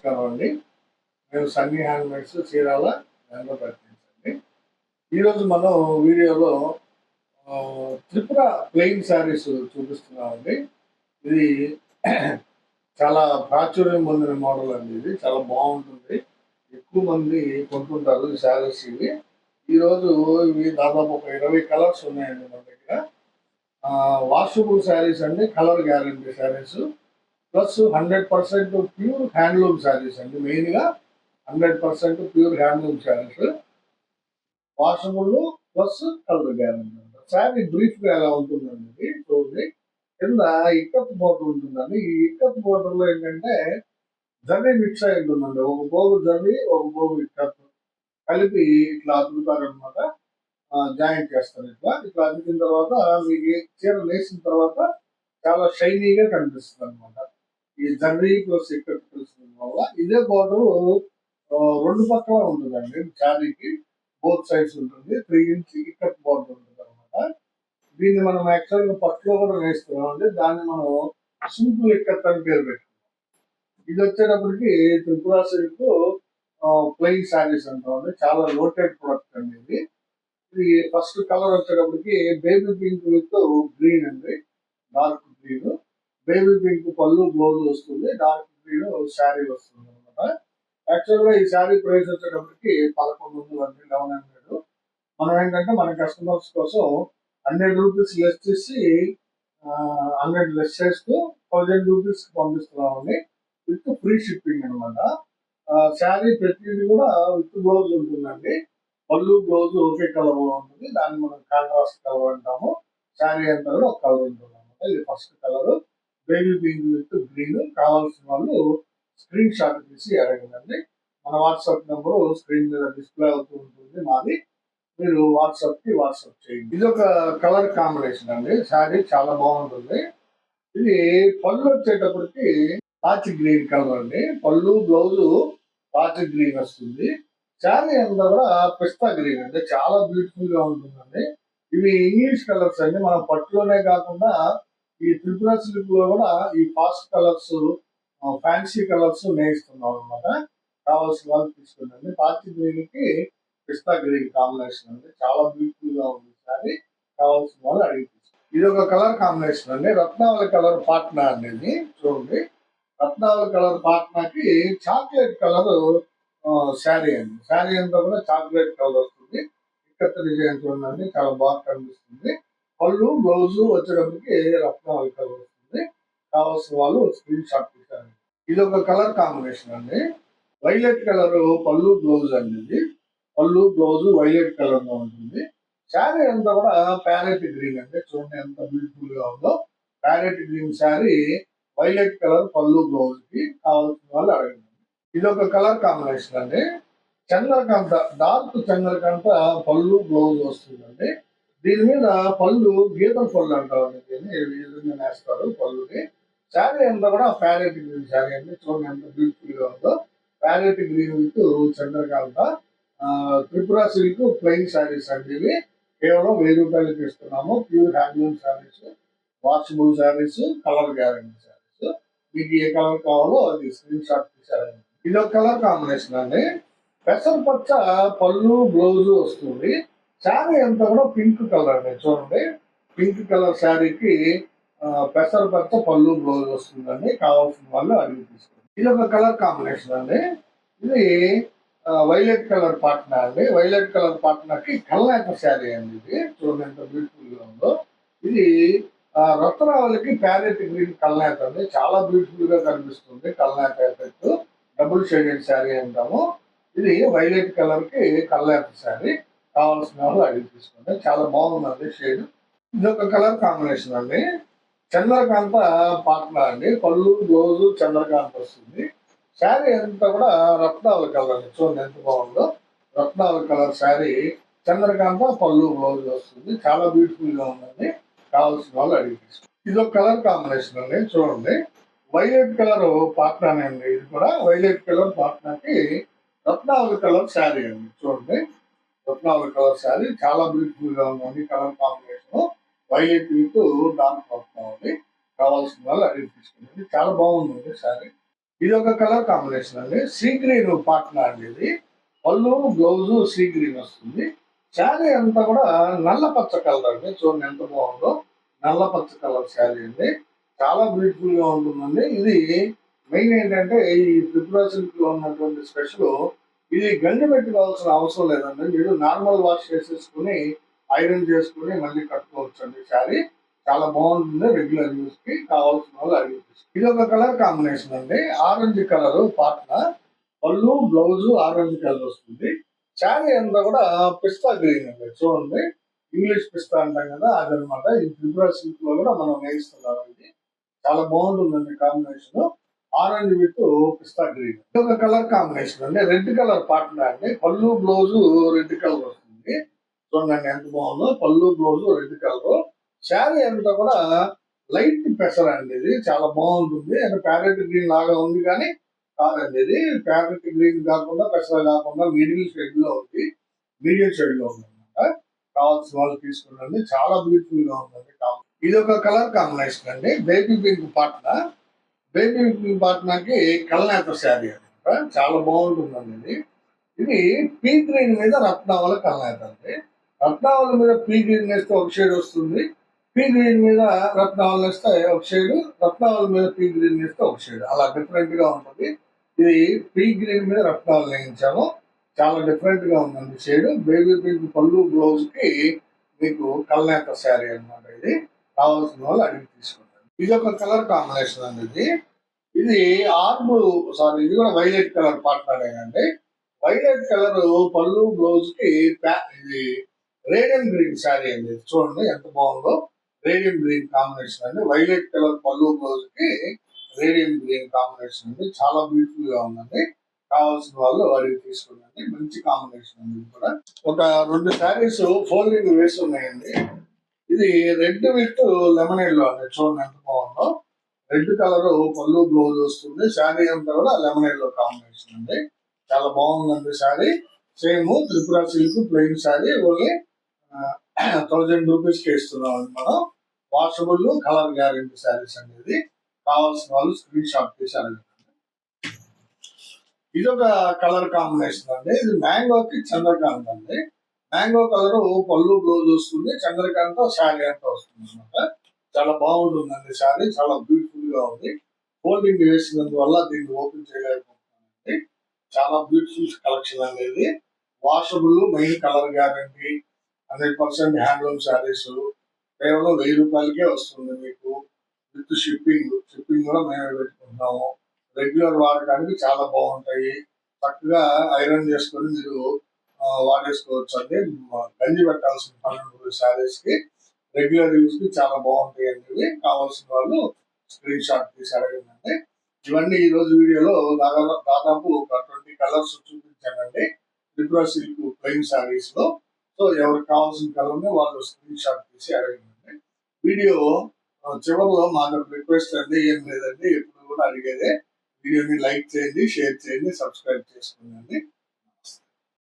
నమస్కారం అండి. నేను సన్నీ హ్యాండ్‌మేడ్స్ చీరాల బెంగళూరు ప్రయత్నించండి. ఈరోజు మనం వీడియోలో త్రిపుర ప్లెయిన్ శారీస్ చూపిస్తున్నామండి. ఇది చాలా ప్రాచుర్యం పొందిన మోడల్ అండి. ఇది చాలా బాగుంటుంది. ఎక్కువ మంది కొంటుంటారు ఈ శారీస్ ఇవి. ఈరోజు ఇవి దాదాపు ఒక 20 కలర్స్ ఉన్నాయండి మన దగ్గర. వాషబుల్ శారీస్ అండి, colour guarantee saris. Plus 100% pure handloom saris అండి. మెయిన్‌గా 100% pure handloom saris. Washable plus colour guarantee. Sari బ్రీఫ్‌గా ఎలా ఉంటుందండి ఇది చూడండి. కింద ఇక్కత్ బోర్డర్ ఉంటుందండి. ఈ ఇక్కత్ బోర్డర్‌లో ఏంటంటే జరీ మిక్స్ అయి ఉంటుందండి. ఒక పోగు జరీ, ఒక పోగు ఇక్కత్ కలిపి ఇట్లా అతుకుతారనమాట. జాయింట్ చేస్తారు ఇట్లా. ఇట్లా అతికిన తర్వాత మీకు చీర నేసిన తర్వాత చాలా షైనీగా కనిపిస్తుందనమాట. ఈ జర్రీ ప్లస్ ఇక్కత్ కలిసిన వల్ల ఇదే బోర్డర్ 2 పక్కల ఉంటుందండి శారీకి. బోత్ సైడ్స్ ఉంటుంది. 3 ఇంచ్ ఇక్కత్ బోర్డర్ ఉంటుందనమాట. దీన్ని మనం యాక్చువల్‌గా పట్టులో కూడా వేస్తున్నామండి. దాన్ని మనం సింపుల్ ఇక్కత్ అని పేరు పెట్టుకున్నాం. ఇది వచ్చేటప్పటికి త్రిపుర సిల్క్ ప్లెయిన్ శారీస్ అంటామండి. చాలా లోటెడ్ ప్రొడక్ట్ అండి ఇది. ఇది ఫస్ట్ కలర్ వచ్చేటప్పటికి బేబీ పింక్ విత్ గ్రీన్ అండి. Dark green. బేబీ పింక్ పళ్ళు బ్లౌజ్ వస్తుంది. డార్క్ గ్రీన్ శారీ వస్తుంది అనమాట. యాక్చువల్ గా ఈ శారీ ప్రైస్ వచ్చేటప్పటికి 1100 అండి, 1100. మనం ఏంటంటే మన కస్టమర్స్ కోసం 100 రూపీస్ లెస్ చేసి 100 లెస్ చేస్తూ 1000 రూపీస్ పంపిస్తున్నామండి. విత్ ఫ్రీ షిప్పింగ్ అనమాట. శారీ ప్రతిదీ కూడా విత్ బ్లౌజ్ ఉంటుందండి. పళ్ళు బ్లౌజ్ ఒకే కలర్ లో ఉంటుంది. దాన్ని మనం కాంట్రాస్ట్ కలర్ అంటాము. శారీ అంతా కూడా ఒక కలర్ ఉంటుంది అనమాట. ఇది first colour baby pink with green. కావాల్సిన వాళ్ళు స్క్రీన్ షాట్ తీసి అడగండి. మన వాట్సాప్ నెంబర్ స్క్రీన్ మీద డిస్ప్లే అవుతూ ఉంటుంది మాది. మీరు వాట్సాప్ చేయండి. ఇది ఒక కలర్ కాంబినేషన్ అండి. శారీ చాలా బాగుంటుంది. ఇది పళ్ళు వచ్చేటప్పటికి పాచ్ గ్రీన్ కలర్ అండి. పళ్ళు బ్లౌజ్ పాచ్ గ్రీన్ వస్తుంది. శారీ అంతా కూడా పిస్తా గ్రీన్ అండి. చాలా బ్యూటిఫుల్ గా ఉంటుందండి. ఇవి ఇంగ్లీష్ కలర్స్ అండి. మనం పట్టులోనే కాకుండా ఈ త్రిపుర సిల్క్ లో కూడా ఈ ఫాస్ట్ కలర్స్, ఫ్యాన్సీ కలర్స్ నేయిస్తున్నాం అనమాట. కావాల్సిన వాళ్ళు తీసుకుందండి. పాచి గ్రీన్ కి పిస్తా గ్రీన్ కాంబినేషన్ అండి. చాలా బ్యూటిఫుల్ గా ఉంది శారీ. కావాల్సిన వాళ్ళు అడిగి ఇది ఒక కలర్ కాంబినేషన్ అండి. రత్నావళి కలర్ పాట్నా అనేది చూడండి. రత్నావళి కలర్ పాట్నాకి చాక్లెట్ కలర్ శారీ అండి. శారీ అంతా కూడా చాక్లెట్ కలర్ వస్తుంది. ఇక్కత్త డిజైన్ చూడండి, చాలా బాగా కనిపిస్తుంది. పళ్ళు బ్లౌజ్ వచ్చేటప్పటికి రత్నావళి కలర్ వస్తుంది. కావాల్సిన వాళ్ళు స్క్రీన్ షాట్ తీశారు. ఇది ఒక కలర్ కాంబినేషన్ అండి. వైలెట్ కలర్ పళ్ళు బ్లౌజ్ అండి. ఇది పళ్ళు బ్లౌజ్ వైలెట్ కలర్ లో ఉంటుంది. శారీ అంతా కూడా ప్యారెట్ గ్రీన్ అండి. చూడండి ఎంత బ్యూటిఫుల్ గా ఉందో. Parrot green sari, violet colour పళ్ళు బ్లౌజ్ కి కావాల్సిన వాళ్ళు అడగండి. ఇది ఒక కలర్ కాంబినేషన్ అండి. చంద్రకాంత, డార్క్ చంద్రకాంత పళ్ళు బ్లౌజ్ వస్తుందండి. దీని మీద పళ్ళు గీతల పళ్ళు అంటారు. దీన్ని ఈ విధంగా నేస్తారు పళ్ళుని. శారీ అంతా కూడా ప్యారెట్ గ్రీన్ శారీ అండి. చూడండి ఎంత బ్యూటిఫుల్ గా ఉందో. Parrot green with Chandrakanta. Tripura silk plain saris అండి. ఇవి కేవలం 1000 రూపాయలకి ఇస్తున్నాము. Pure handloom saris, washable saris, colour guarantee saris. మీకు ఏ కలర్ కావాలో అది స్క్రీన్ షాట్ తీసారండి. ఇది ఒక కలర్ కాంబినేషన్ అండి. పెసరపచ్చ పళ్ళు బ్లౌజ్ వస్తుంది. శారీ అంతా కూడా పింక్ కలర్ అండి. చూడండి పింక్ కలర్ శారీకి పెసరపచ్చ పళ్ళు బ్లౌజ్ వస్తుందండి. కావాల్సిన వాళ్ళు అడిగి తీసుకోండి. ఇది ఒక కలర్ కాంబినేషన్ అండి. ఇది వైలెట్ కలర్ పాట్నా అండి. వైలెట్ కలర్ పాట్నాకి కల్నేత శారీ అండి. ఇది చూడండి ఎంత బ్యూటిఫుల్ గా ఉందో. ఇది రత్నావళికి ప్యారెట్ గ్రీన్ కల్నేత అండి. చాలా బ్యూటిఫుల్ గా కనిపిస్తుంది. కల్నేత ఎఫెక్ట్ డబుల్ షేడెడ్ శారీ అంటాము. ఇది వైలెట్ కలర్ కి కల్నేత శారీ. కావాల్సిన వాళ్ళు అడిగి తీసుకోండి. చాలా బాగుందండి షేడ్. ఇది ఒక కలర్ కాంబినేషన్ అండి. చంద్రకాంత పాట్నా అండి. పళ్ళు బ్లౌజ్ చంద్రకాంత వస్తుంది. శారీ అంతా కూడా రత్నావళి కలర్ అండి. చూడండి ఎంత బాగుందో. రత్నావళి కలర్ శారీ, చంద్రకాంత పళ్ళు బ్లౌజ్ వస్తుంది. చాలా బ్యూటిఫుల్ గా ఉందండి. కావాల్సిన వాళ్ళు అడిగి తీసుకోండి. ఇది ఒక కలర్ కాంబినేషన్ అండి. చూడండి వైలెట్ కలర్ పాట్నానే అండి. ఇది కూడా వైలెట్ కలర్ పాట్నాకి రత్నావళి కలర్ శారీ అండి. చూడండి రత్నావళి కలర్ శారీ చాలా బ్యూటిఫుల్ గా ఉందండి. Colour combination violet with dark Ratnavali. కావాల్సిన వాళ్ళు అడిగి తీసుకోండి. చాలా బాగుందండి శారీ. ఇది ఒక కలర్ కాంబినేషన్ అండి. సీ గ్రీన్ పాట్నా అండి ఇది. పళ్ళు బ్లౌజ్ సీ గ్రీన్ వస్తుంది. శారీ అంతా కూడా నల్ల పచ్చ కలర్ అండి. చూడండి ఎంత బాగుందో. నల్ల పచ్చ కలర్ శారీ అండి. చాలా బ్యూటిఫుల్ గా ఉంటుందండి. ఇది మెయిన్ ఏంటంటే ఈ త్రిపుర సిల్క్ లో ఉన్నటువంటి స్పెషల్, ఇది గంజి పెట్టుకోవాల్సిన అవసరం లేదండి. మీరు నార్మల్ వాష్ చేసేసుకుని ఐరన్ చేసుకుని మళ్ళీ కట్టుకోవచ్చు అండి. శారీ చాలా బాగుంటుంది. రెగ్యులర్ యూస్ కి కావాల్సిన వాళ్ళు అడిగి ఇది ఒక కలర్ కాంబినేషన్ అండి. ఆరెంజ్ కలర్ పాట్న, పళ్ళు బ్లౌజ్ ఆరెంజ్ కలర్ వస్తుంది. శారీ అంతా కూడా పిస్తా గ్రీన్ అండి. చూడండి ఇంగ్లీష్ పిస్తా అంటాం కదా, అదనమాట. ఈ త్రిపుర సిల్క్ లో కూడా మనం వేయిస్తున్నాం. ఇది చాలా బాగుంటుందండి combination. Orange with pista green. ఇది ఒక కలర్ కాంబినేషన్ అండి. రెడ్ కలర్ పాట్న అండి. పళ్ళు బ్లౌజ్ రెడ్ కలర్ వస్తుంది. చూడండి ఎంత బాగుందో. పళ్ళు బ్లౌజ్ రెడ్ కలర్. శారీ అంతా కూడా లైట్ పెసర్ అండి. ఇది చాలా బాగుంటుంది. అంటే ప్యారెట్ గ్రీన్ లాగా ఉంది కానీ కాదండి. ఇది ప్యారెట్ గ్రీన్ కాకుండా పెసర్ కాకుండా మిడిల్ షేడ్ లో ఉంది. మీడియం షేడ్ లో ఉంది అనమాట. కావాల్సిన వాళ్ళు తీసుకున్నాండి. చాలా బ్యూటిఫుల్ గా ఉందండి. ఇది ఒక కలర్ కాంబినేషన్ అండి. Baby pink Patna. Baby pink పాట్నాకి కల్నేత శారీ అనమాట. చాలా బాగుంటుందండి ఇది. ఇది పీ గ్రీన్ మీద రత్నావళి కల్నేత అండి. రత్నావళి మీద పీ గ్రీన్ వేస్తే ఒక షేడ్ వస్తుంది. పీ గ్రీన్ మీద రత్నావళి వేస్తే ఒక షేడ్, రత్నావళి మీద పీ గ్రీన్ వేస్తే ఒక షేడ్, అలా డిఫరెంట్ గా ఉంటుంది. ఇది పీ గ్రీన్ మీద రత్నావళి వేయించాము. చాలా డిఫరెంట్ గా ఉందండి షేడ్. బేబీ పింక్ పళ్ళు బ్లౌజ్ కి మీకు కల్నేత శారీ అనమాట. ఇది కావాల్సిన వాళ్ళు అడిగి తీసుకుంటారు. ఇది ఒక కలర్ కాంబినేషన్ అండి. ఇది ఆర్బు సారీ ఇది కూడా వైలెట్ కలర్ పాట్లాడేనండి. వైలెట్ కలర్ పళ్ళు బ్లౌజ్ కి ఇది రేడియం గ్రీన్ శారీ అండి. చూడండి ఎంత బాగుందో. రేడియం గ్రీన్ కాంబినేషన్ అండి. వైలెట్ కలర్ పళ్ళు బ్లౌజ్ కి రేడియం గ్రీన్ కాంబినేషన్ అండి. చాలా బ్యూటిఫుల్ గా ఉందండి. కావాల్సిన వాళ్ళు అడిగి తీసుకుందండి. మంచి కాంబినేషన్ అండి. ఇది కూడా ఒక 2 శారీస్ ఫోల్డింగ్ వేసి ఉన్నాయండి. ఇది రెడ్ విత్ లెమనేడ్ లో అండి. చూడండి ఎంత బాగుందో. రెడ్ కలర్ పళ్ళు బ్లౌజ్ వస్తుంది. శారీ అంతా కూడా లెమనేడ్ లో కాంబినేషన్ అండి. చాలా బాగుందండి sari. Same Tripura silk plain sari. Only 1000 rupees కి ఇస్తున్నాం అండి మనం. వాషబుల్ కలర్ గ్యారెంటీ శారీస్ అనేది. కావాల్సిన వాళ్ళు స్క్రీన్ షాట్ తీసి అడగండి. ఇది ఒక కలర్ కాంబినేషన్ అండి. ఇది మ్యాంగోకి చంద్రకాంత్ అండి. మ్యాంగో కలర్ పళ్ళు బ్లౌజ్ వస్తుంది. చంద్రకాంత్ శారీ అంతా వస్తుంది అనమాట. చాలా బాగుంటుందండి శారీ. చాలా బ్యూటిఫుల్ గా ఉంది. ఫోల్డింగ్ వేసినందువల్ల దీన్ని ఓపెన్ చేయలేకపోతున్నానండి. చాలా బ్యూటిఫుల్ కలెక్షన్ అనేది. Washable main colour guarantee 100% handloom saris. కేవలం 1000 రూపాయలకే వస్తుంది మీకు. విత్ షిప్పింగ్ కూడా మేమే పెట్టుకుంటాము. రెగ్యులర్ వాడడానికి చాలా బాగుంటాయి. చక్కగా ఐరన్ చేసుకొని మీరు వాడేసుకోవచ్చు అండి. గంజి పెట్టాల్సిన పని ఉంటుంది శారీస్ కి. రెగ్యులర్ యూస్ కి చాలా బాగుంటాయి అండి. కావాల్సిన వాళ్ళు స్క్రీన్ షాట్ తీసి అడగండి. ఇవన్నీ ఈ రోజు వీడియోలో దాదాపు ఒక 20 కలర్స్ చూపించానండి. త్రిపుర సిల్క్ ప్లెయిన్ శారీస్ లో. సో ఎవరికి కావాల్సిన కలర్ వాళ్ళు స్క్రీన్ షాట్ తీసి అడగండి. వీడియో చివరిలో మాకు రిక్వెస్ట్ అండి. ఏం లేదండి, ఎప్పుడు కూడా అడిగేదే. వీడియోని లైక్ చేయండి, షేర్ చేయండి, సబ్స్క్రైబ్ చేసుకోండి.